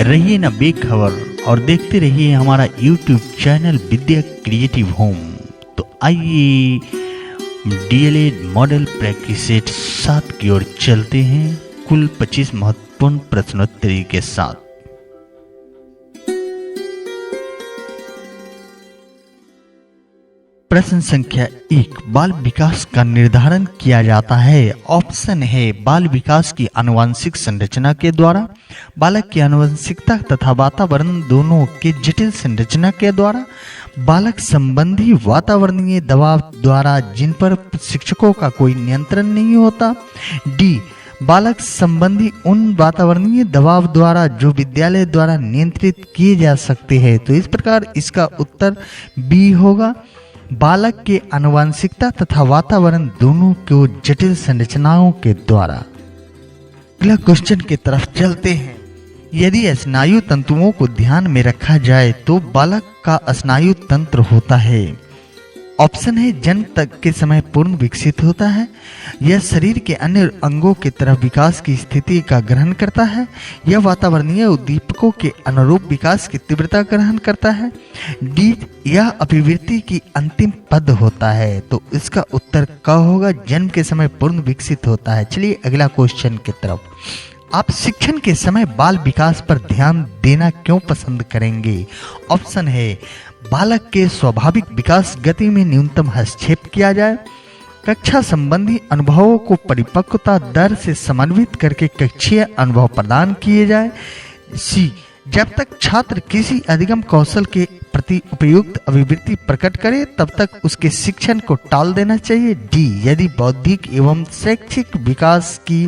रहिए ना बेखबर और देखते रहिए हमारा YouTube चैनल विद्या क्रिएटिव होम। तो आइए डीएलएड मॉडल प्रैक्टिस सेट 7 की ओर चलते हैं कुल 25 महत्वपूर्ण प्रश्नोत्तरी के साथ। प्रश्न संख्या 1, बाल विकास का निर्धारण किया जाता है। ऑप्शन है बाल विकास की आनुवंशिक संरचना के द्वारा, बालक की आनुवंशिकता तथा वातावरण दोनों के जटिल संरचना के द्वारा, बालक संबंधी वातावरणीय दबाव द्वारा जिन पर शिक्षकों का कोई नियंत्रण नहीं होता। डी, बालक संबंधी उन वातावरणीय दबाव द्वारा जो विद्यालय द्वारा नियंत्रित किए जा सकते हैं। तो इस प्रकार इसका उत्तर बी होगा, बालक के आनुवंशिकता तथा वातावरण दोनों को जटिल संरचनाओं के द्वारा। अगला क्वेश्चन की तरफ चलते हैं। यदि स्नायु तंतुओं को ध्यान में रखा जाए तो बालक का स्नायु तंत्र होता है। ऑप्शन है जन्म तक के समय पूर्ण विकसित होता है, यह शरीर के अन्य अंगों की तरह विकास की स्थिति का ग्रहण करता है, यह वातावरणीय उद्दीपकों के अनुरूप विकास की तीव्रता ग्रहण करता है। डी, यह अभिवृत्ति की अंतिम पद होता है। तो इसका उत्तर क्या होगा, जन्म के समय पूर्ण विकसित होता है। चलिए अगला क्वेश्चन की तरफ। आप शिक्षण के समय बाल विकास पर ध्यान देना क्यों पसंद करेंगे? ऑप्शन है बालक के स्वाभाविक विकास गति में न्यूनतम हस्तक्षेप किया जाए, कक्षा संबंधी अनुभवों को परिपक्वता दर से समन्वित करके कक्षीय अनुभव प्रदान किए जाए। सी, जब तक छात्र किसी अधिगम कौशल के प्रति उपयुक्त अभिवृत्ति प्रकट करे तब तक उसके शिक्षण को टाल देना चाहिए। डी, यदि बौद्धिक एवं शैक्षिक विकास की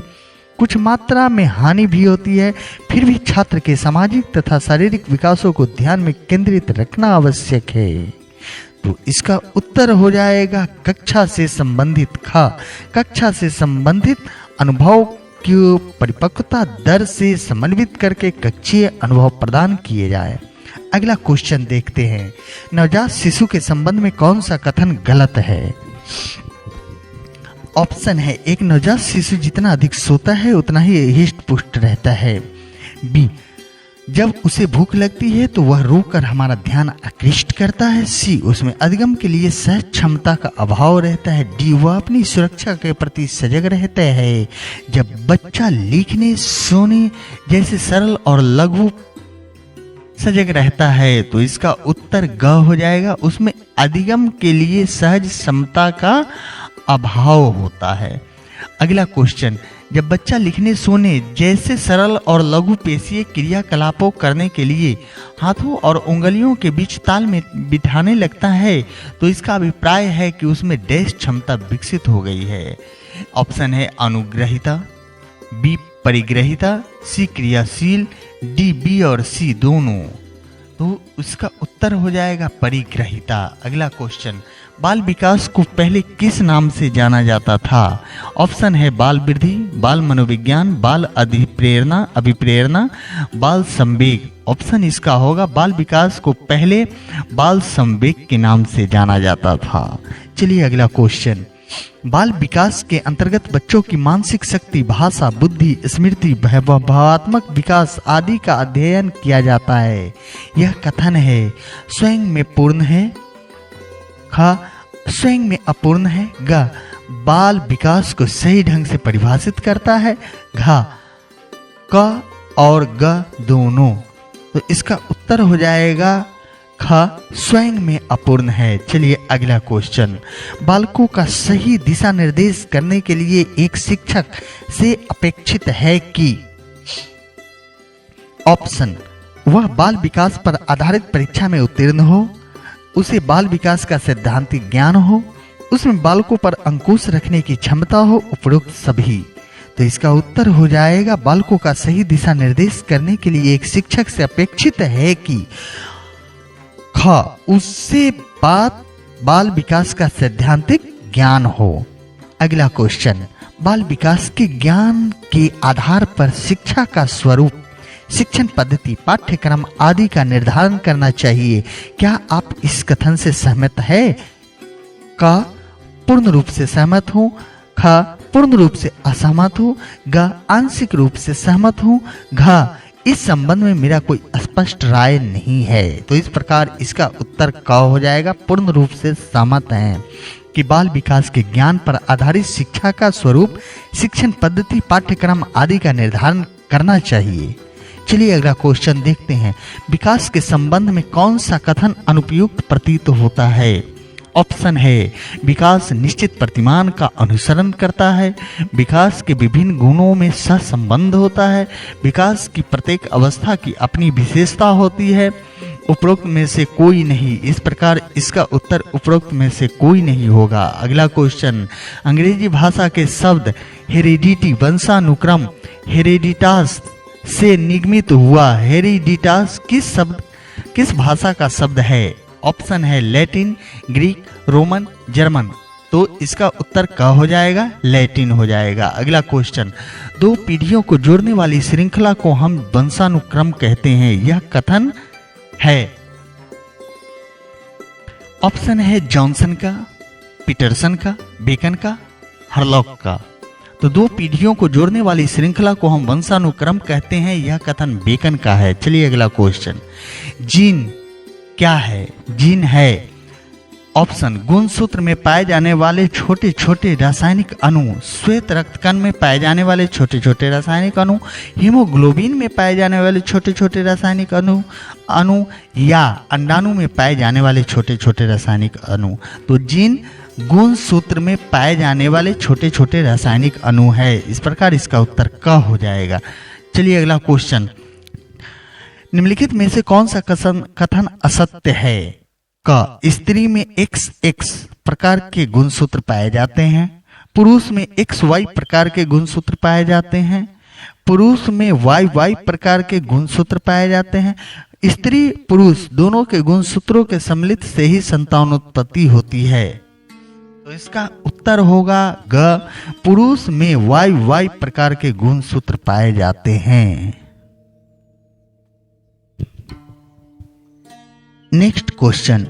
कुछ मात्रा में हानि भी होती है फिर भी छात्र के सामाजिक तथा शारीरिक विकासों को ध्यान में केंद्रित रखना आवश्यक है। तो इसका उत्तर हो जाएगा कक्षा से संबंधित खा, कक्षा से संबंधित अनुभव की परिपक्वता दर से समन्वित करके कक्षीय अनुभव प्रदान किए जाए। अगला क्वेश्चन देखते हैं। नवजात शिशु के संबंध में कौन सा कथन गलत है? ऑप्शन है एक, नवजात शिशु जितना अधिक सोता है उतना ही हिष्ट पुष्ट रहता है। बी, जब उसे भूख लगती है तो वह रोकर हमारा ध्यान आकृष्ट करता है। सी, उसमें अधिगम के लिए सहज क्षमता का अभाव रहता है। डी, वह अपनी सुरक्षा के प्रति सजग रहता है। जब बच्चा लिखने सोने जैसे सरल और लघु सजग रहता है। तो इसका उत्तर ग हो जाएगा, उसमें अधिगम के लिए सहज क्षमता का अभाव होता है। अगला क्वेश्चन, जब बच्चा लिखने सोने जैसे सरल और लघु पेशीय क्रियाकलापों करने के लिए हाथों और उंगलियों के बीच ताल में बिठाने लगता है तो इसका अभिप्राय है कि उसमें डैश क्षमता विकसित हो गई है। ऑप्शन है अनुग्रहिता, बी परिग्रहिता, सी क्रियाशील, डी बी और सी दोनों। तो उसका उत्तर हो जाएगा परिग्रहिता। अगला क्वेश्चन, बाल विकास को पहले किस नाम से जाना जाता था? ऑप्शन है बाल वृद्धि, बाल मनोविज्ञान, बाल अभिप्रेरणा, बाल संवेग। ऑप्शन इसका होगा बाल विकास को पहले बाल संवेग के नाम से जाना जाता था। चलिए अगला क्वेश्चन, बाल विकास के अंतर्गत बच्चों की मानसिक शक्ति, भाषा, बुद्धि, स्मृति, भावात्मक विकास आदि का अध्ययन किया जाता है। यह कथन है स्वयं में पूर्ण है, खा स्वयं में अपूर्ण है, ग बाल विकास को सही ढंग से परिभाषित करता है, घा क और ग दोनों। तो इसका उत्तर हो जाएगा खा स्वयं में अपूर्ण है। चलिए अगला क्वेश्चन, बालकों का सही दिशा निर्देश करने के लिए एक शिक्षक से अपेक्षित है कि ऑप्शन, वह बाल विकास पर आधारित परीक्षा में उत्तीर्ण हो, उसे बाल विकास का सैद्धांतिक ज्ञान हो, उसमें बालकों पर अंकुश रखने की क्षमता हो, उपरोक्त सभी। तो इसका उत्तर हो जाएगा बालकों का सही दिशा निर्देश करने के लिए एक शिक्षक से अपेक्षित है कि खा उससे बाल विकास का सैद्धांतिक ज्ञान हो। अगला क्वेश्चन, बाल विकास के ज्ञान के आधार पर शिक्षा का स्वरूप, शिक्षण पद्धति, पाठ्यक्रम आदि का निर्धारण करना चाहिए। क्या आप इस कथन से सहमत है? का पूर्ण रूप से सहमत हूं, खा पूर्ण रूप से असहमत हूं, ग आंशिक रूप से सहमत हूं, घ इस संबंध में मेरा कोई स्पष्ट राय नहीं है। तो इस प्रकार इसका उत्तर क हो जाएगा। पूर्ण रूप से सहमत हैं कि बाल विकास के ज्ञान पर आधारित शिक्षा का स्वरूप, शिक्षण पद्धति, पाठ्यक्रम आदि का निर्धारण करना चाहिए। चलिए अगला क्वेश्चन देखते हैं। विकास के संबंध में कौन सा कथन अनुपयुक्त प्रतीत होता है? ऑप्शन है विकास निश्चित प्रतिमान का अनुसरण करता है, विकास के विभिन्न गुणों में सहसंबंध होता है, विकास की प्रत्येक अवस्था की अपनी विशेषता होती है, उपरोक्त में से कोई नहीं। इस प्रकार इसका उत्तर उपरोक्त में से कोई नहीं होगा। अगला क्वेश्चन, अंग्रेजी भाषा के शब्द हेरिडिटी वंशानुक्रम हेरिडिटास से निगमित हुआ। हेरिडिटास किस भाषा का शब्द है? ऑप्शन है लैटिन, ग्रीक, रोमन, जर्मन। तो इसका उत्तर क्या हो जाएगा? लैटिन हो जाएगा। अगला क्वेश्चन, दो पीढ़ियों को जोड़ने वाली श्रृंखला को हम वंशानुक्रम कहते हैं। यह कथन है। ऑप्शन है जॉनसन का, पीटरसन का, बेकन का, हरलॉक का। तो दो पीढ़ियों को जोड़ने वाली श्रृंखला को हम वंशानुक्रम कहते हैं। यह कथन बेकन का है। चलिए अगला क्वेश्चन, जीन क्या है? जीन है ऑप्शन गुणसूत्र में पाए जाने वाले छोटे छोटे रासायनिक अणु, श्वेत रक्तकण में पाए जाने वाले छोटे छोटे रासायनिक अणु, हीमोग्लोबिन में पाए जाने वाले छोटे छोटे रासायनिक अणु या अंडाणु में पाए जाने वाले छोटे छोटे रासायनिक अणु। तो जीन गुणसूत्र में पाए जाने वाले छोटे छोटे रासायनिक अणु है। इस प्रकार इसका उत्तर क हो जाएगा। चलिए अगला क्वेश्चन, निम्नलिखित में से कौन सा कथन असत्य है? क, स्त्री में XX प्रकार के गुणसूत्र पाए जाते हैं, पुरुष में XY प्रकार के गुणसूत्र पाए जाते हैं, पुरुष में YY प्रकार के गुणसूत्र पाए जाते हैं। स्त्री पुरुष दोनों के गुणसूत्रों के सम्मिलित से ही संतानोत्पत्ति होती है। तो इसका उत्तर होगा ग, पुरुष में YY प्रकार के गुणसूत्र पाए जाते हैं। नेक्स्ट क्वेश्चन,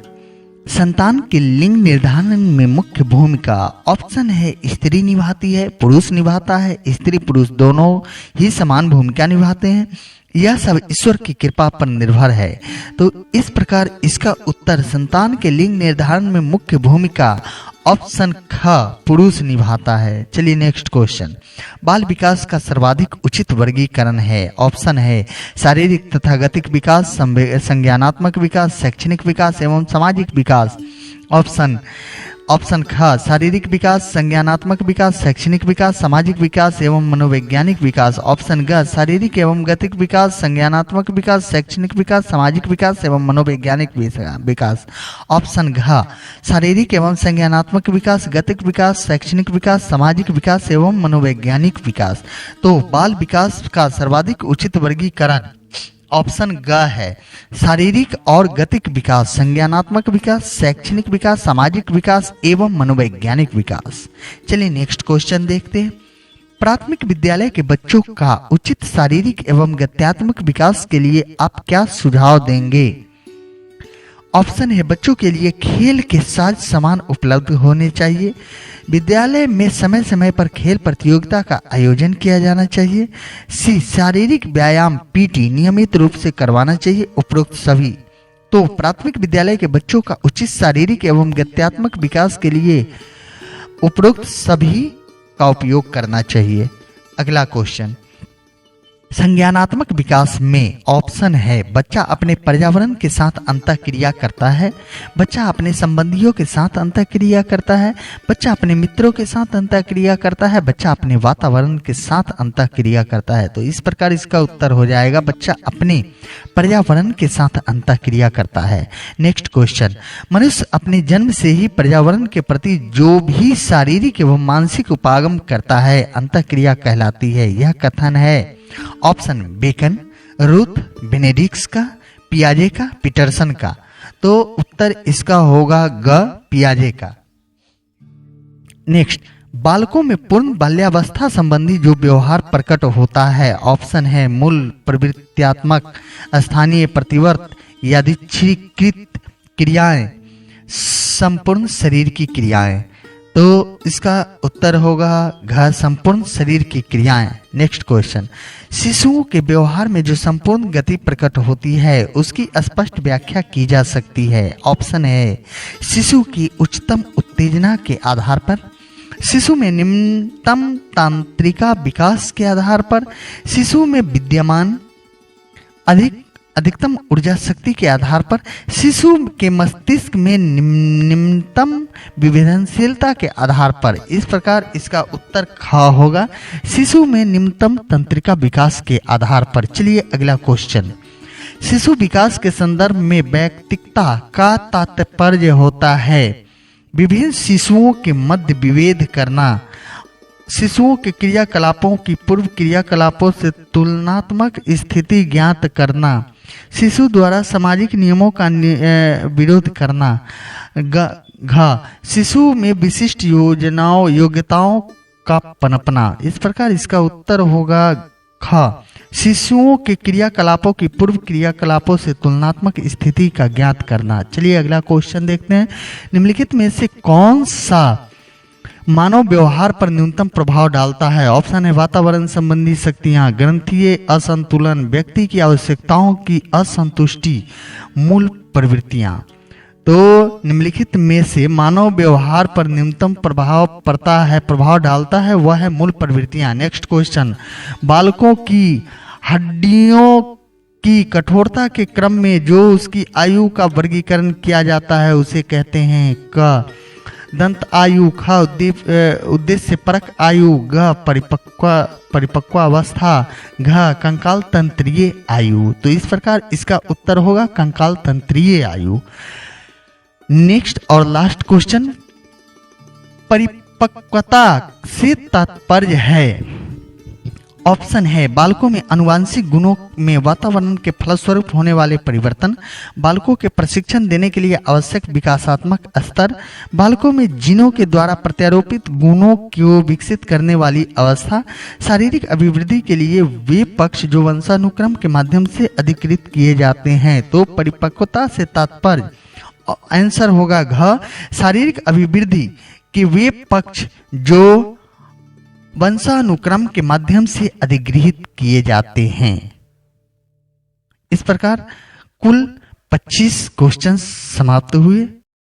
संतान के लिंग निर्धारण में मुख्य भूमिका ऑप्शन है स्त्री निभाती है, पुरुष निभाता है, स्त्री पुरुष दोनों ही समान भूमिका निभाते हैं। यह सब ईश्वर की कृपा पर निर्भर है। तो इस प्रकार इसका उत्तर संतान के लिंग निर्धारण में मुख्य भूमिका ऑप्शन ख, पुरुष निभाता है। चलिए नेक्स्ट क्वेश्चन, बाल विकास का सर्वाधिक उचित वर्गीकरण है। ऑप्शन है शारीरिक तथा गतिक विकास, संज्ञानात्मक विकास, शैक्षणिक विकास एवं सामाजिक विकास। ऑप्शन ख, शारीरिक विकास, संज्ञानात्मक विकास, शैक्षणिक विकास, सामाजिक विकास एवं मनोवैज्ञानिक विकास। ऑप्शन ग, शारीरिक एवं गतिक विकास, संज्ञानात्मक विकास, शैक्षणिक विकास, सामाजिक विकास एवं मनोवैज्ञानिक विकास। ऑप्शन घ, शारीरिक एवं संज्ञानात्मक विकास, गतिक विकास, शैक्षणिक विकास, सामाजिक विकास एवं मनोवैज्ञानिक विकास। तो बाल विकास का सर्वाधिक उचित वर्गीकरण ऑप्शन ग है, शारीरिक और गतिक विकास, संज्ञानात्मक विकास, शैक्षणिक विकास, सामाजिक विकास एवं मनोवैज्ञानिक विकास। चलिए नेक्स्ट क्वेश्चन देखते हैं। प्राथमिक विद्यालय के बच्चों का उचित शारीरिक एवं गत्यात्मक विकास के लिए आप क्या सुझाव देंगे? ऑप्शन है बच्चों के लिए खेल के साज सामान उपलब्ध होने चाहिए, विद्यालय में समय समय पर खेल प्रतियोगिता का आयोजन किया जाना चाहिए, सी शारीरिक व्यायाम PT नियमित रूप से करवाना चाहिए। उपरोक्त सभी। तो प्राथमिक विद्यालय के बच्चों का उचित शारीरिक एवं गत्यात्मक विकास के लिए उपरोक्त सभी का उपयोग करना चाहिए। अगला क्वेश्चन, संज्ञानात्मक विकास में ऑप्शन है बच्चा अपने पर्यावरण के साथ अंतःक्रिया करता है, बच्चा अपने संबंधियों के साथ अंतःक्रिया करता है, बच्चा अपने मित्रों के साथ अंतःक्रिया करता है, बच्चा अपने वातावरण के साथ अंतःक्रिया करता है। तो इस प्रकार इसका उत्तर हो जाएगा बच्चा अपने पर्यावरण के साथ अंतःक्रिया करता है। नेक्स्ट क्वेश्चन, मनुष्य अपने जन्म से ही पर्यावरण के प्रति जो भी शारीरिक एवं मानसिक उपागम करता है अंतःक्रिया कहलाती है। यह कथन है ऑप्शन बेकन, रूथ बेनेडिक्स का, पियाजे का, पीटरसन का। तो उत्तर इसका होगा ग, पियाजे का। नेक्स्ट, बालकों में पूर्ण बाल्यावस्था संबंधी जो व्यवहार प्रकट होता है। ऑप्शन है मूल प्रवृत्त्यात्मक, स्थानीय प्रतिवर्त, यादृच्छिकृत क्रियाएं, संपूर्ण शरीर की क्रियाएं। तो इसका उत्तर होगा घ संपूर्ण शरीर की क्रियाएं। नेक्स्ट क्वेश्चन, शिशुओं के व्यवहार में जो संपूर्ण गति प्रकट होती है उसकी स्पष्ट व्याख्या की जा सकती है। ऑप्शन है शिशु की उच्चतम उत्तेजना के आधार पर, शिशु में निम्नतम तंत्रिका विकास के आधार पर, शिशु में विद्यमान अधिकतम ऊर्जा शक्ति के आधार पर, शिशु के मस्तिष्क में निम्नतम विभेदनशीलता के आधार पर। इस प्रकार इसका उत्तर ख होगा, शिशु में निम्नतम तंत्रिका विकास के आधार पर। चलिए अगला क्वेश्चन, शिशु विकास के संदर्भ में वैयक्तिकता का तात्पर्य होता है विभिन्न शिशुओं के मध्य विभेद करना, शिशुओं के क्रियाकलापों की पूर्व क्रियाकलापों से तुलनात्मक स्थिति ज्ञात करना, शिशु द्वारा सामाजिक नियमों का विरोध करना। घ शिशु में विशिष्ट योग्यताओं का पनपना। इस प्रकार इसका उत्तर होगा ख शिशुओं के क्रियाकलापों की पूर्व क्रियाकलापों से तुलनात्मक स्थिति का ज्ञात करना। चलिए अगला क्वेश्चन देखते हैं, निम्नलिखित में से कौन सा मानव व्यवहार पर न्यूनतम प्रभाव डालता है। ऑप्शन है वातावरण संबंधी शक्तियां, ग्रंथीय असंतुलन, व्यक्ति की आवश्यकताओं की असंतुष्टि, मूल प्रवृत्तियां। तो निम्नलिखित में से मानव व्यवहार पर न्यूनतम प्रभाव डालता है वह है मूल प्रवृत्तियां। नेक्स्ट क्वेश्चन, बालकों की हड्डियों की कठोरता के क्रम में जो उसकी आयु का वर्गीकरण किया जाता है उसे कहते हैं क दंत आयु, ख उद्देश्य परक आयु, ग परिपक्वावस्था, घ कंकाल तंत्रीय आयु। तो इस प्रकार इसका उत्तर होगा कंकाल तंत्रीय आयु। नेक्स्ट और लास्ट क्वेश्चन, परिपक्वता से तात्पर्य है। ऑप्शन है बालकों में आनुवांशिक गुणों में वातावरण के फलस्वरूप होने वाले परिवर्तन, बालकों के प्रशिक्षण देने के लिए आवश्यक विकासात्मक स्तर, बालकों में जीनों के द्वारा प्रत्यारोपित गुणों को विकसित करने वाली अवस्था, शारीरिक अभिवृद्धि के लिए वे पक्ष जो वंशानुक्रम के माध्यम से अधिकृत किए जाते हैं। तो परिपक्वता से तात्पर्य आंसर होगा घ शारीरिक अभिवृद्धि के वे पक्ष जो वंशानुक्रम के माध्यम से अधिगृहित किए जाते हैं। इस प्रकार कुल 25 क्वेश्चन समाप्त हुए।